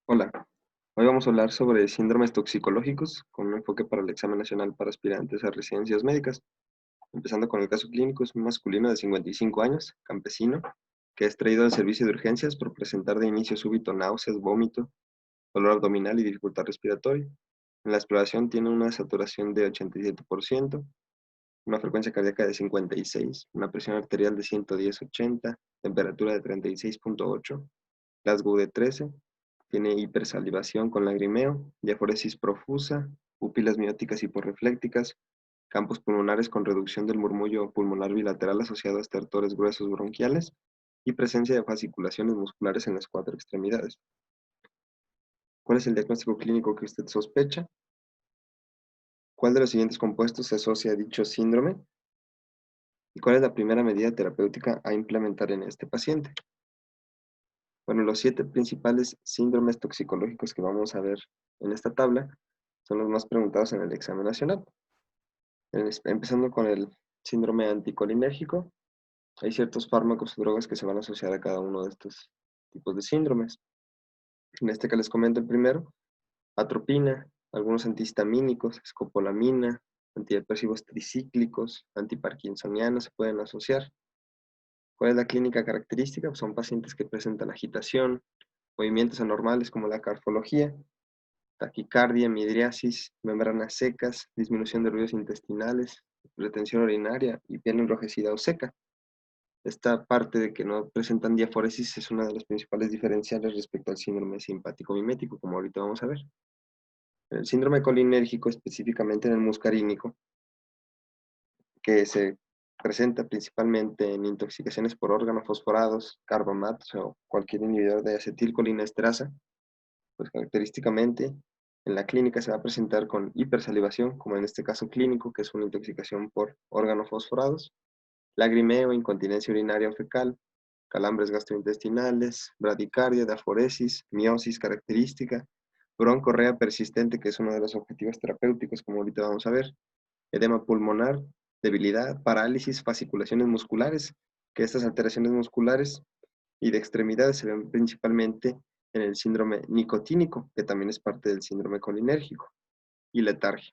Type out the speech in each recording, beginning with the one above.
Hola, hoy vamos a hablar sobre síndromes toxicológicos con un enfoque para el examen nacional para aspirantes a residencias médicas. Empezando con el caso clínico, es un masculino de 55 años, campesino, que es traído al servicio de urgencias por presentar de inicio súbito náuseas, vómito, dolor abdominal y dificultad respiratoria. En la exploración tiene una saturación de 87%, una frecuencia cardíaca de 56, una presión arterial de 110/80, temperatura de 36,8, Glasgow de 13, tiene hipersalivación con lagrimeo, diaforesis profusa, pupilas mióticas hiporreflécticas, campos pulmonares con reducción del murmullo pulmonar bilateral asociado a estertores gruesos bronquiales y presencia de fasciculaciones musculares en las cuatro extremidades. ¿Cuál es el diagnóstico clínico que usted sospecha? ¿Cuál de los siguientes compuestos se asocia a dicho síndrome? ¿Y cuál es la primera medida terapéutica a implementar en este paciente? Bueno, los 7 principales síndromes toxicológicos que vamos a ver en esta tabla son los más preguntados en el examen nacional. Empezando con el síndrome anticolinérgico, hay ciertos fármacos o drogas que se van a asociar a cada uno de estos tipos de síndromes. En este que les comento el primero, atropina, algunos antihistamínicos, escopolamina, antidepresivos tricíclicos, antiparkinsonianos se pueden asociar. ¿Cuál es la clínica característica? Pues son pacientes que presentan agitación, movimientos anormales como la carfología, taquicardia, midriasis, membranas secas, disminución de ruidos intestinales, retención urinaria y piel enrojecida o seca. Esta parte de que no presentan diaforesis es una de las principales diferenciales respecto al síndrome simpático mimético, como ahorita vamos a ver. El síndrome colinérgico, específicamente en el muscarínico, que se presenta principalmente en intoxicaciones por organofosforados, carbamatos o cualquier inhibidor de acetilcolinesterasa, pues característicamente en la clínica se va a presentar con hipersalivación, como en este caso clínico, que es una intoxicación por organofosforados, lagrimeo, incontinencia urinaria o fecal, calambres gastrointestinales, bradicardia, diaforesis, miosis característica, broncorrea persistente, que es uno de los objetivos terapéuticos, como ahorita vamos a ver, edema pulmonar, debilidad, parálisis, fasciculaciones musculares, que estas alteraciones musculares y de extremidades se ven principalmente en el síndrome nicotínico, que también es parte del síndrome colinérgico, y letargia.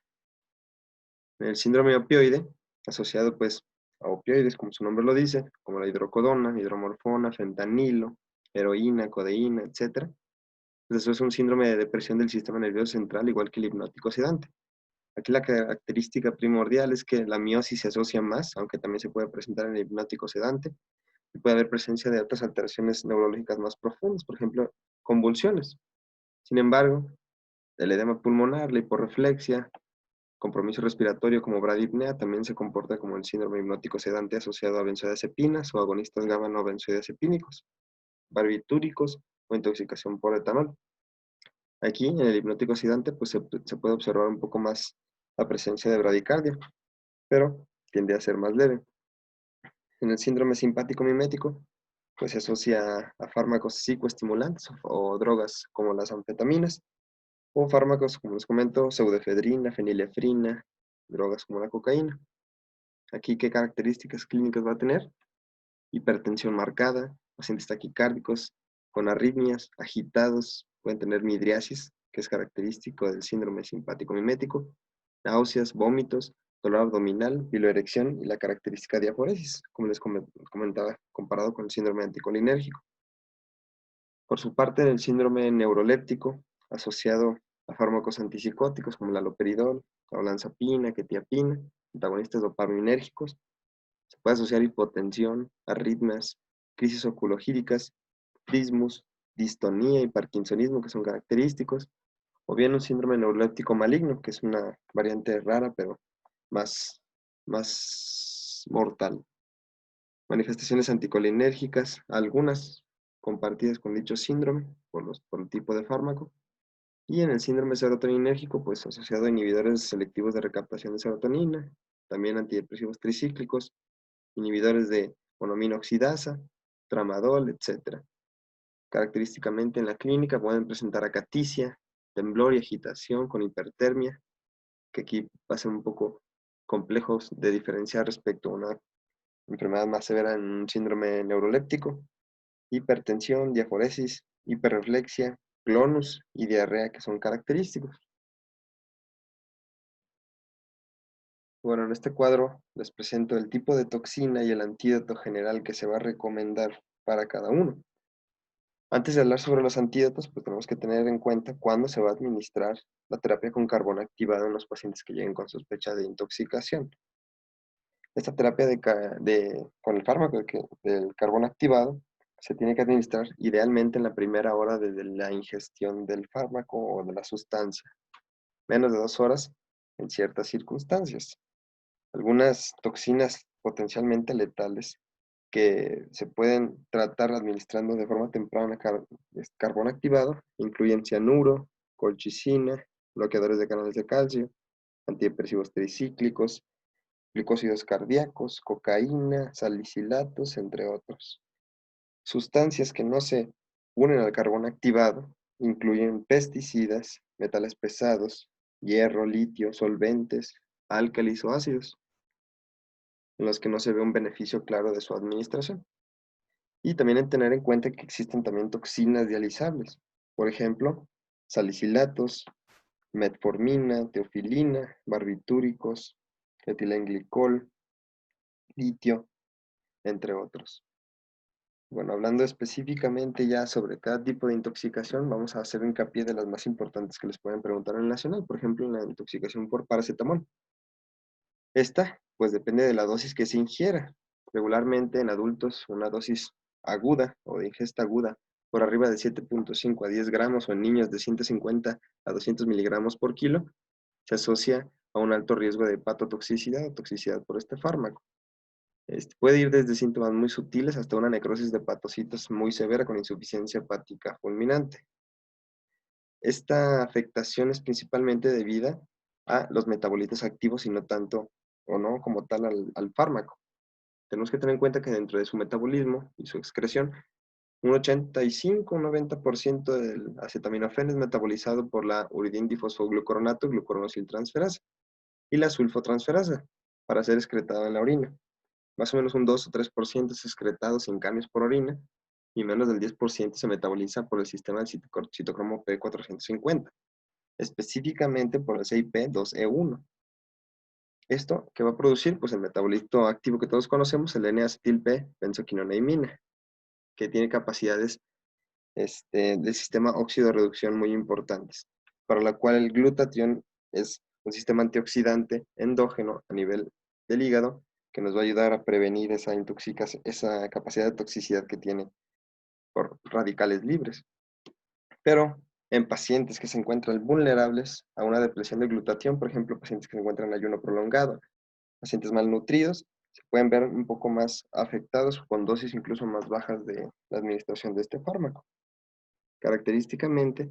En el síndrome opioide, asociado pues a opioides, como su nombre lo dice, como la hidrocodona, hidromorfona, fentanilo, heroína, codeína, etc. Entonces eso es un síndrome de depresión del sistema nervioso central, igual que el hipnótico sedante. Aquí la característica primordial es que la miosis se asocia más, aunque también se puede presentar en el hipnótico sedante, y puede haber presencia de otras alteraciones neurológicas más profundas, por ejemplo, convulsiones. Sin embargo, el edema pulmonar, la hiporreflexia, compromiso respiratorio como bradipnea también se comporta como el síndrome hipnótico sedante asociado a benzodiazepinas o agonistas gamma no benzodiazepínicos, barbitúricos o intoxicación por etanol. Aquí, en el hipnótico sedante, pues se puede observar un poco más la presencia de bradicardia, pero tiende a ser más leve. En el síndrome simpático mimético, pues se asocia a fármacos psicoestimulantes o drogas como las anfetaminas, o fármacos, como les comento, pseudoefedrina, fenilefrina, drogas como la cocaína. Aquí, ¿qué características clínicas va a tener? Hipertensión marcada, pacientes taquicárdicos, con arritmias, agitados, pueden tener midriasis, que es característico del síndrome simpático mimético, náuseas, vómitos, dolor abdominal, piloerección y la característica diaforesis, como les comentaba, comparado con el síndrome anticolinérgico. Por su parte, el síndrome neuroléptico, asociado a fármacos antipsicóticos como el haloperidol, la olanzapina, quetiapina, antagonistas dopaminérgicos, se puede asociar hipotensión, arritmias, crisis oculogíricas, trismus, distonía y parkinsonismo, que son característicos, o bien un síndrome neuroléptico maligno, que es una variante rara, pero más, más mortal. Manifestaciones anticolinérgicas, algunas compartidas con dicho síndrome por el tipo de fármaco. Y en el síndrome serotoninérgico, pues asociado a inhibidores selectivos de recaptación de serotonina, también antidepresivos tricíclicos, inhibidores de monoamina oxidasa, tramadol, etc. Característicamente en la clínica pueden presentar acaticia, temblor y agitación con hipertermia, que aquí va a ser un poco complejos de diferenciar respecto a una enfermedad más severa en un síndrome neuroléptico, hipertensión, diaforesis, hiperreflexia, clonus y diarrea que son característicos. Bueno, en este cuadro les presento el tipo de toxina y el antídoto general que se va a recomendar para cada uno. Antes de hablar sobre los antídotos, pues tenemos que tener en cuenta cuándo se va a administrar la terapia con carbón activado en los pacientes que lleguen con sospecha de intoxicación. Esta terapia con el fármaco del carbón activado se tiene que administrar idealmente en la primera hora desde la ingestión del fármaco o de la sustancia, menos de 2 horas en ciertas circunstancias. Algunas toxinas potencialmente letales que se pueden tratar administrando de forma temprana carbón activado incluyen cianuro, colchicina, bloqueadores de canales de calcio, antidepresivos tricíclicos, glucósidos cardíacos, cocaína, salicilatos, entre otros. Sustancias que no se unen al carbón activado incluyen pesticidas, metales pesados, hierro, litio, solventes, álcalis o ácidos, en los que no se ve un beneficio claro de su administración. Y también en tener en cuenta que existen también toxinas dializables, por ejemplo, salicilatos, metformina, teofilina, barbitúricos, etilenglicol, litio, entre otros. Bueno, hablando específicamente ya sobre cada tipo de intoxicación, vamos a hacer hincapié de las más importantes que les pueden preguntar en el nacional, por ejemplo, en la intoxicación por paracetamol. Esta, pues depende de la dosis que se ingiera. Regularmente en adultos, una dosis aguda o de ingesta aguda por arriba de 7.5 a 10 gramos o en niños de 150 a 200 miligramos por kilo, se asocia a un alto riesgo de hepatotoxicidad o toxicidad por este fármaco. Puede ir desde síntomas muy sutiles hasta una necrosis de hepatocitos muy severa con insuficiencia hepática fulminante. Esta afectación es principalmente debida a los metabolitos activos y no tanto o no como tal al fármaco. Tenemos que tener en cuenta que dentro de su metabolismo y su excreción, un 85 un 90% del acetaminofén es metabolizado por la uridindifosfoglucoronato, glucoronosiltransferasa, y la sulfotransferasa para ser excretado en la orina. Más o menos un 2 o 3% es excretado sin cambios por orina y menos del 10% se metaboliza por el sistema del citocromo P450, específicamente por el CYP2E1. ¿Esto qué va a producir? Pues el metabolito activo que todos conocemos, el N-acetil-P-benzoquinoneimina, que tiene capacidades del sistema óxido-reducción muy importantes, para la cual el glutatión es un sistema antioxidante endógeno a nivel del hígado que nos va a ayudar a prevenir esa intoxicación, esa capacidad de toxicidad que tiene por radicales libres. Pero en pacientes que se encuentran vulnerables a una depresión de glutatión, por ejemplo, pacientes que se encuentran en ayuno prolongado, pacientes malnutridos, se pueden ver un poco más afectados con dosis incluso más bajas de la administración de este fármaco. Característicamente,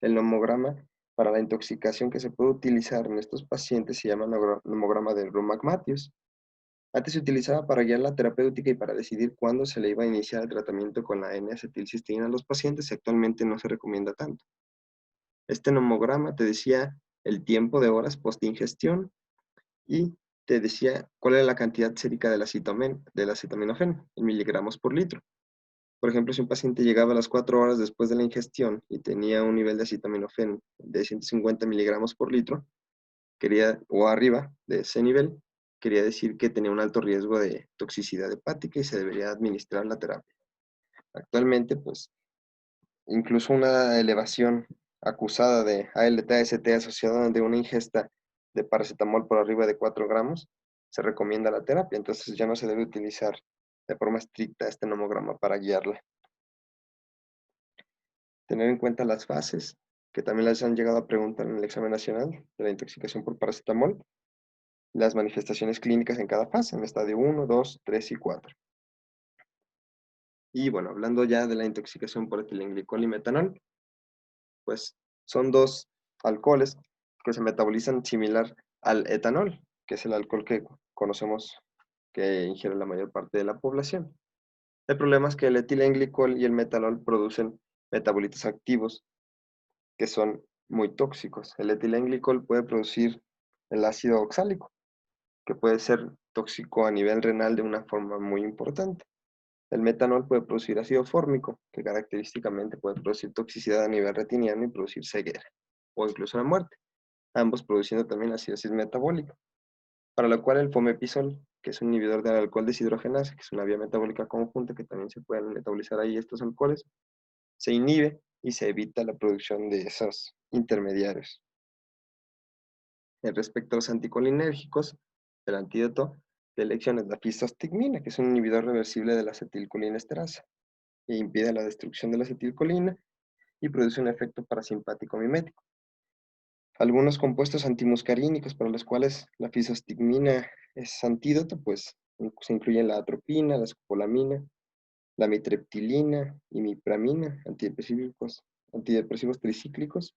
el nomograma para la intoxicación que se puede utilizar en estos pacientes se llama nomograma de Rumac-Matthews. Antes se utilizaba para guiar la terapéutica y para decidir cuándo se le iba a iniciar el tratamiento con la N-acetilcisteína a los pacientes y actualmente no se recomienda tanto. Este nomograma te decía el tiempo de horas post-ingestión y te decía cuál era la cantidad sérica del acetaminofén en miligramos por litro. Por ejemplo, si un paciente llegaba a las 4 horas después de la ingestión y tenía un nivel de acetaminofén de 150 miligramos por litro, o arriba de ese nivel, quería decir que tenía un alto riesgo de toxicidad hepática y se debería administrar la terapia. Actualmente, pues, incluso una elevación acusada de ALT-AST asociada de una ingesta de paracetamol por arriba de 4 gramos, se recomienda la terapia, entonces ya no se debe utilizar de forma estricta este nomograma para guiarla. Tener en cuenta las fases, que también las han llegado a preguntar en el examen nacional de la intoxicación por paracetamol, las manifestaciones clínicas en cada fase, en estadio 1, 2, 3 y 4. Y bueno, hablando ya de la intoxicación por etilenglicol y metanol, pues son dos alcoholes que se metabolizan similar al etanol, que es el alcohol que conocemos que ingiere la mayor parte de la población. El problema es que el etilenglicol y el metanol producen metabolitos activos que son muy tóxicos. El etilenglicol puede producir el ácido oxálico, que puede ser tóxico a nivel renal de una forma muy importante. El metanol puede producir ácido fórmico, que característicamente puede producir toxicidad a nivel retiniano y producir ceguera, o incluso la muerte, ambos produciendo también acidosis metabólica, para lo cual el fomepizol, que es un inhibidor del alcohol deshidrogenasa, que es una vía metabólica conjunta que también se pueden metabolizar ahí estos alcoholes, se inhibe y se evita la producción de esos intermediarios. Respecto a los anticolinérgicos, el antídoto de elección es la fisostigmina, que es un inhibidor reversible de la acetilcolinesterasa e impide la destrucción de la acetilcolina y produce un efecto parasimpático mimético. Algunos compuestos antimuscarínicos para los cuales la fisostigmina es antídoto, pues se incluyen la atropina, la escopolamina, la mitriptilina, imipramina, antidepresivos tricíclicos,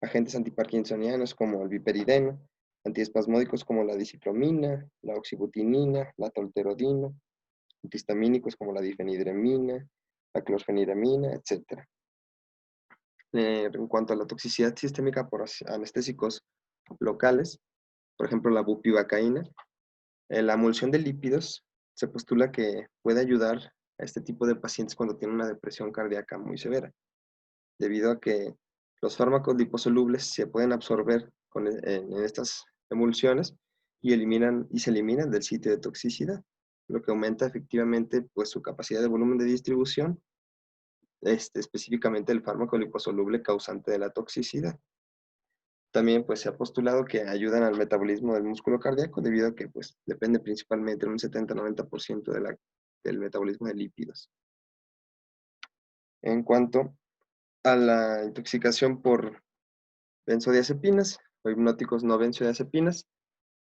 agentes antiparkinsonianos como el viperideno, antiespasmódicos como la diciclomina, la oxibutinina, la tolterodina, antihistamínicos como la difenhidramina, la clorfeniramina, etc. En cuanto a la toxicidad sistémica por anestésicos locales, por ejemplo la bupivacaína, la emulsión de lípidos se postula que puede ayudar a este tipo de pacientes cuando tienen una depresión cardíaca muy severa, debido a que los fármacos liposolubles se pueden absorber en estas emulsiones y se eliminan del sitio de toxicidad, lo que aumenta efectivamente pues, su capacidad de volumen de distribución, específicamente el fármaco liposoluble causante de la toxicidad. También pues, se ha postulado que ayudan al metabolismo del músculo cardíaco debido a que pues, depende principalmente de un 70-90% del metabolismo de lípidos. En cuanto a la intoxicación por benzodiazepinas o hipnóticos no benzodiazepinas,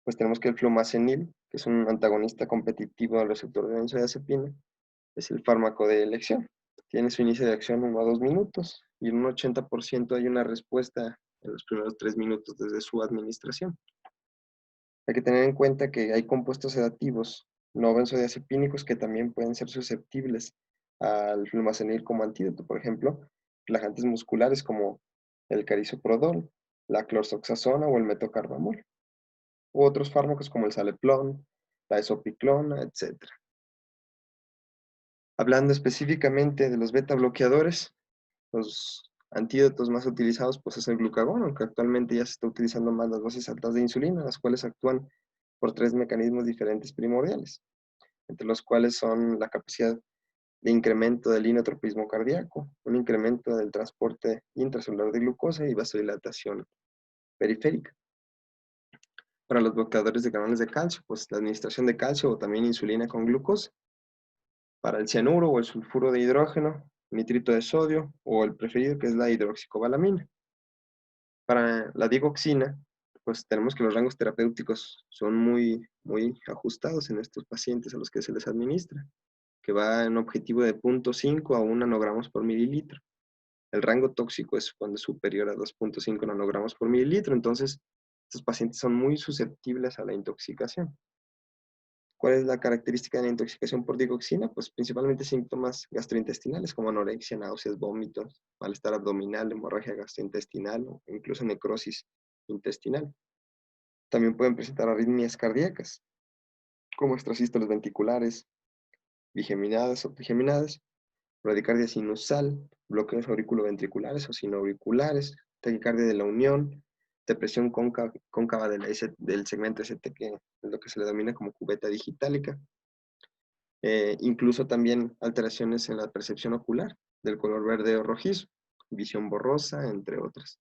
pues tenemos que el flumazenil, que es un antagonista competitivo del receptor de benzodiazepina, es el fármaco de elección. Tiene su inicio de acción 1 a 2 minutos y en un 80% hay una respuesta en los primeros 3 minutos desde su administración. Hay que tener en cuenta que hay compuestos sedativos no benzodiazepínicos que también pueden ser susceptibles al flumazenil como antídoto, por ejemplo, relajantes musculares como el carisoprodol, la clorzoxazona o el metocarbamol, u otros fármacos como el saleplón, la esopiclona, etc. Hablando específicamente de los beta bloqueadores, los antídotos más utilizados pues es el glucagón, aunque actualmente ya se está utilizando más las dosis altas de insulina, las cuales actúan por 3 mecanismos diferentes primordiales, entre los cuales son la capacidad de incremento del inotropismo cardíaco, un incremento del transporte intracelular de glucosa y vasodilatación periférica. Para los bloqueadores de canales de calcio, pues la administración de calcio o también insulina con glucosa. Para el cianuro o el sulfuro de hidrógeno, nitrito de sodio o el preferido que es la hidroxicobalamina. Para la digoxina, pues tenemos que los rangos terapéuticos son muy ajustados en estos pacientes a los que se les administra, que va en objetivo de 0.5 a 1 nanogramos por mililitro. El rango tóxico es cuando es superior a 2.5 nanogramos por mililitro, entonces estos pacientes son muy susceptibles a la intoxicación. ¿Cuál es la característica de la intoxicación por digoxina? Pues principalmente síntomas gastrointestinales como anorexia, náuseas, vómitos, malestar abdominal, hemorragia gastrointestinal o incluso necrosis intestinal. También pueden presentar arritmias cardíacas, como extrasístoles ventriculares, bigeminadas o trigeminadas, bradicardia sinusal, bloqueos auriculoventriculares o sinoauriculares, taquicardia de la unión, depresión cóncava del segmento ST, que es lo que se le denomina como cubeta digitálica, incluso también alteraciones en la percepción ocular, del color verde o rojizo, visión borrosa, entre otras.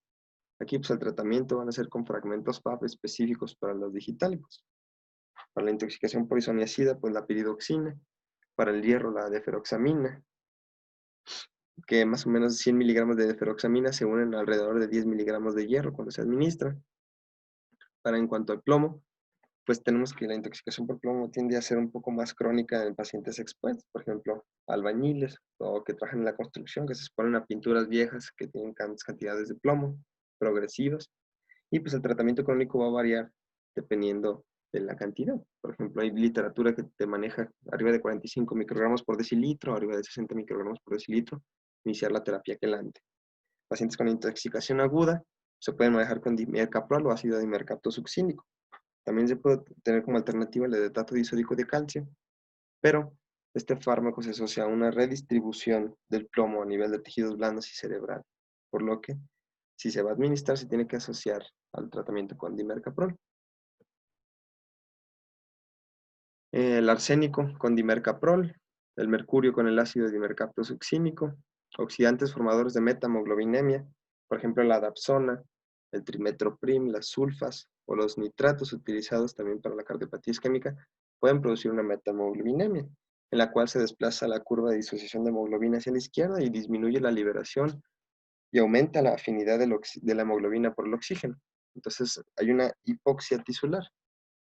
Aquí pues el tratamiento van a ser con fragmentos PAP específicos para los digitálicos. Para la intoxicación por isoniazida, pues la piridoxina, para el hierro la deferoxamina, que más o menos 100 miligramos de deferoxamina se unen alrededor de 10 miligramos de hierro cuando se administra. Para en cuanto al plomo, pues tenemos que la intoxicación por plomo tiende a ser un poco más crónica en pacientes expuestos, por ejemplo, albañiles o que trabajan en la construcción, que se exponen a pinturas viejas que tienen grandes cantidades de plomo, progresivas, y pues el tratamiento crónico va a variar dependiendo de la cantidad. Por ejemplo, hay literatura que te maneja arriba de 45 microgramos por decilitro, arriba de 60 microgramos por decilitro, iniciar la terapia quelante. Pacientes con intoxicación aguda se pueden manejar con dimercaprol o ácido dimercaptosuccínico. También se puede tener como alternativa el edetato disódico de calcio, pero Este fármaco se asocia a una redistribución del plomo a nivel de tejidos blandos y cerebral, por lo que si se va a administrar se tiene que asociar al tratamiento con dimercaprol. El arsénico con dimercaprol, el mercurio con el ácido dimercaptosuccínico, oxidantes formadores de metamoglobinemia, por ejemplo la dapsona, el trimetoprim, las sulfas o los nitratos utilizados también para la cardiopatía isquémica pueden producir una metamoglobinemia, en la cual se desplaza la curva de disociación de hemoglobina hacia la izquierda y disminuye la liberación y aumenta la afinidad de la hemoglobina por el oxígeno. Entonces hay una hipoxia tisular.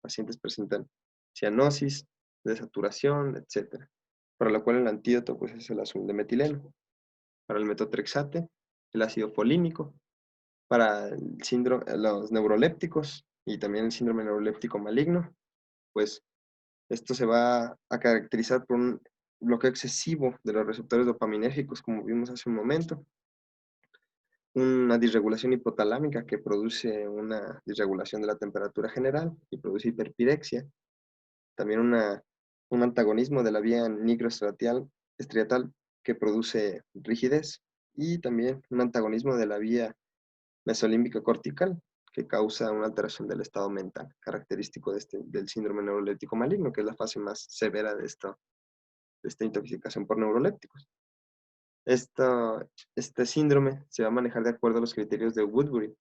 Pacientes presentan cianosis, desaturación, etcétera. Para lo cual el antídoto pues, es el azul de metileno. Para el metotrexate, el ácido folínico. Para el síndrome, los neurolépticos y también el síndrome neuroléptico maligno, pues esto se va a caracterizar por un bloqueo excesivo de los receptores dopaminérgicos, como vimos hace un momento, una disregulación hipotalámica que produce una disregulación de la temperatura general y produce hiperpirexia, también un antagonismo de la vía nigroestriatal que produce rigidez y también un antagonismo de la vía mesolímbica cortical que causa una alteración del estado mental, característico del síndrome neuroléptico maligno, que es la fase más severa de esta intoxicación por neurolépticos. Este síndrome se va a manejar de acuerdo a los criterios de Woodbury.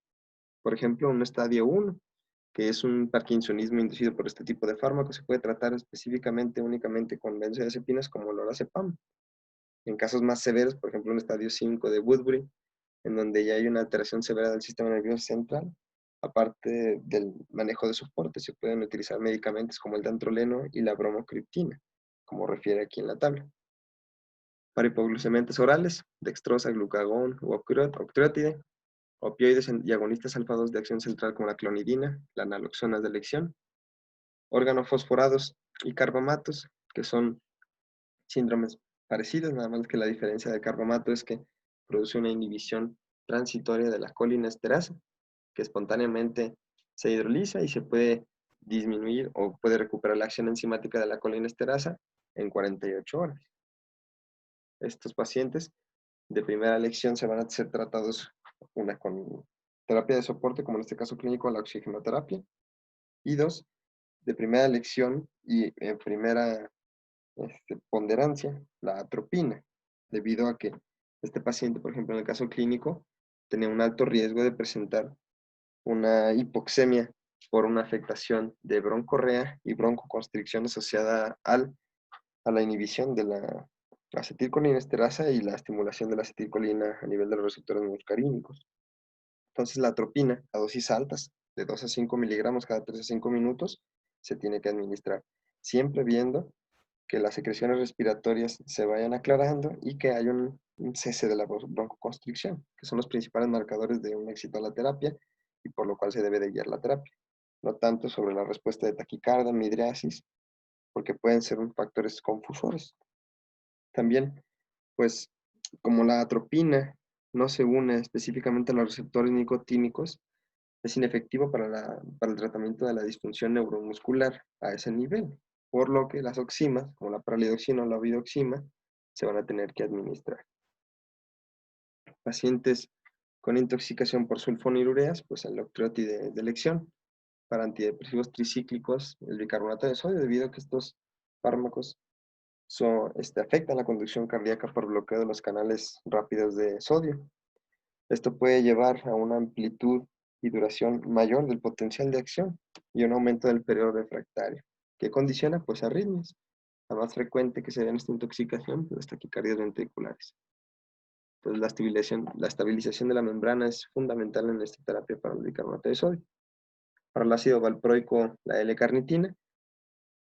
Por ejemplo, un estadio 1, que es un parkinsonismo inducido por este tipo de fármacos, se puede tratar específicamente únicamente con benzodiazepinas como lorazepam. En casos más severos, por ejemplo, un estadio 5 de Woodbury, en donde ya hay una alteración severa del sistema nervioso central, aparte del manejo de soporte, se pueden utilizar medicamentos como el dantroleno y la bromocriptina, como refiere aquí en la tabla. Para hipoglucemiantes orales, dextrosa, glucagón u octreotide, opioides y agonistas alfa-2 de acción central como la clonidina, la naloxona de elección, organofosforados y carbamatos, que son síndromes parecidos, nada más que la diferencia de carbamato es que produce una inhibición transitoria de la colinesterasa, que espontáneamente se hidroliza y se puede disminuir o puede recuperar la acción enzimática de la colinesterasa en 48 horas. Estos pacientes de primera elección se van a ser tratados una con terapia de soporte, como en este caso clínico, la oxigenoterapia, y dos, de primera elección y en primera ponderancia, la atropina, debido a que este paciente, por ejemplo, en el caso clínico, tenía un alto riesgo de presentar una hipoxemia por una afectación de broncorrea y broncoconstricción asociada a la inhibición de la acetilcolinesterasa y la estimulación de la acetilcolina a nivel de los receptores muscarínicos. Entonces, la atropina a dosis altas, de 2 a 5 miligramos cada 3 a 5 minutos, se tiene que administrar, siempre viendo que las secreciones respiratorias se vayan aclarando y que haya un cese de la broncoconstricción, que son los principales marcadores de un éxito a la terapia y por lo cual se debe de guiar la terapia. No tanto sobre la respuesta de taquicardia, midriasis, porque pueden ser factores confusores. También, pues, como la atropina no se une específicamente a los receptores nicotínicos, es inefectivo para el tratamiento de la disfunción neuromuscular a ese nivel, por lo que las oximas, como la pralidoxina o la vidoxima, se van a tener que administrar. Pacientes con intoxicación por sulfonilureas, pues el octreotide de elección. Para antidepresivos tricíclicos, el bicarbonato de sodio, debido a que estos fármacos afectan la conducción cardíaca por bloqueo de los canales rápidos de sodio. Esto puede llevar a una amplitud y duración mayor del potencial de acción y un aumento del periodo refractario, que condiciona pues arritmias. La más frecuente que se ve en esta intoxicación, pues, las taquicardias ventriculares. Entonces la estabilización de la membrana es fundamental en esta terapia para el bicarbonato de sodio. Para el ácido valproico, la L-carnitina,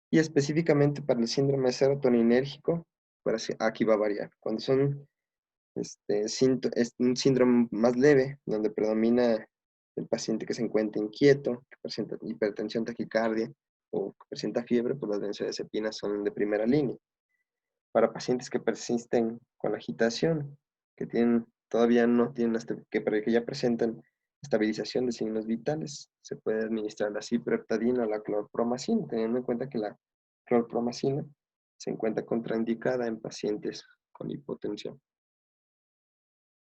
y específicamente para el síndrome serotoninérgico, pues aquí va a variar. Cuando son es un síndrome más leve, donde predomina el paciente que se encuentra inquieto, que presenta hipertensión, taquicardia o que presenta fiebre, pues las benzodiazepinas son de primera línea. Para pacientes que persisten con agitación, que todavía no tienen, que ya presentan estabilización de signos vitales, se puede administrar la cipreptadina o la clorpromacina, teniendo en cuenta que la clorpromacina Se encuentra contraindicada en pacientes con hipotensión.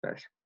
Gracias.